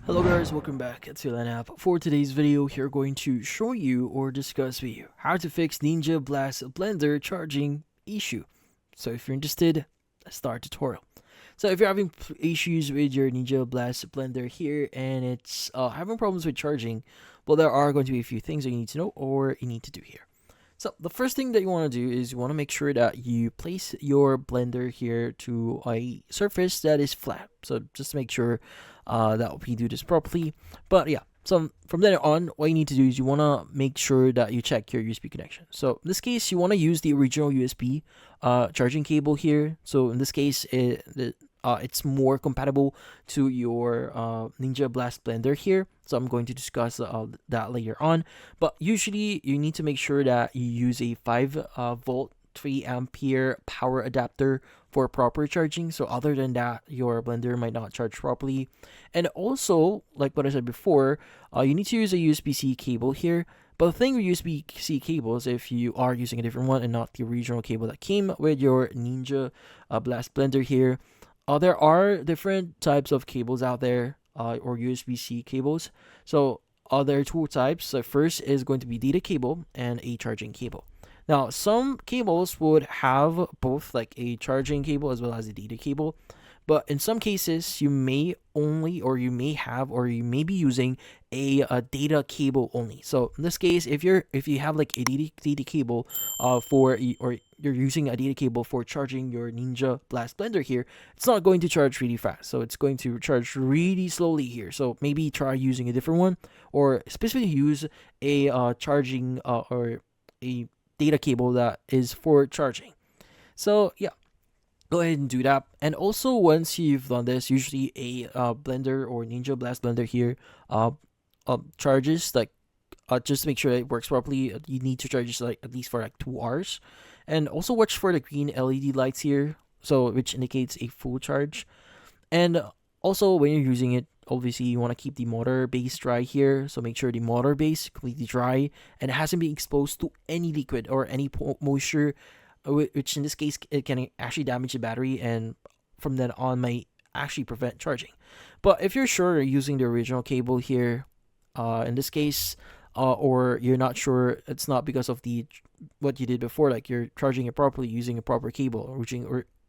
Hello guys, welcome back to App. For today's video, we're going to show you or discuss with you how to fix Ninja Blast Blender charging issue. So if you're interested, let's start tutorial. So if you're having issues with your Ninja Blast Blender here and it's having problems with charging, well, there are going to be a few things that you need to know or you need to do here. So the first thing that you want to do is you want to make sure that you place your blender here to a surface that is flat. So just to make sure that we do this properly. But yeah, so from then on, what you need to do is you want to make sure that you check your USB connection. So in this case, you want to use the original USB charging cable here. So in this case, it's more compatible to your Ninja Blast Blender here. So I'm going to discuss that later on. But usually you need to make sure that you use a 5 volt 3 ampere power adapter for proper charging. So other than that, your blender might not charge properly. And also, like what I said before, you need to use a USB-C cable here. But the thing with USB-C cables, if you are using a different one and not the original cable that came with your Ninja Blast Blender here, there are different types of cables out there, or USB-C cables. So there are two types. The first is going to be data cable and a charging cable. Now, some cables would have both, like a charging cable as well as a data cable. But in some cases, you may only, or you may have, or you may be using a data cable only. So in this case, if you have like a data cable, or you're using a data cable for charging your Ninja Blast Blender here, it's not going to charge really fast. So it's going to charge really slowly here. So maybe try using a different one, or specifically use a charging or a data cable that is for charging. So yeah, go ahead and do that. And also, once you've done this, usually a blender or Ninja Blast Blender here charges like just to make sure it works properly. You need to charge it like at least for like 2 hours. And also watch for the green LED lights here, so which indicates a full charge. And also, when you're using it, obviously you want to keep the motor base dry here. So make sure the motor base is completely dry and it hasn't been exposed to any liquid or any moisture, which in this case it can actually damage the battery and from then on might actually prevent charging. But if you're sure you're using the original cable here, in this case, or you're not sure, it's not because of the what you did before, like you're charging it properly using a proper cable,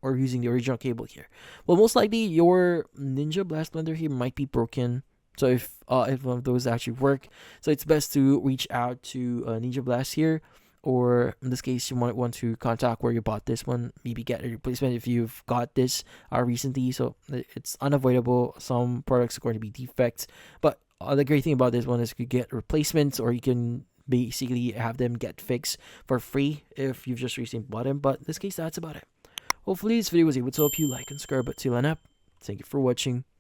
or using the original cable here. Well, most likely your Ninja Blast Blender here might be broken. So if one of those actually work, so it's best to reach out to Ninja Blast here, or in this case you might want to contact where you bought this one, maybe get a replacement if you've got this recently. So it's unavoidable, some products are going to be defects, but the great thing about this one is you get replacements, or you can basically have them get fixed for free if you've just recently bought them. But in this case, that's about it. Hopefully this video was able to help you. Like and subscribe to App. Thank you for watching.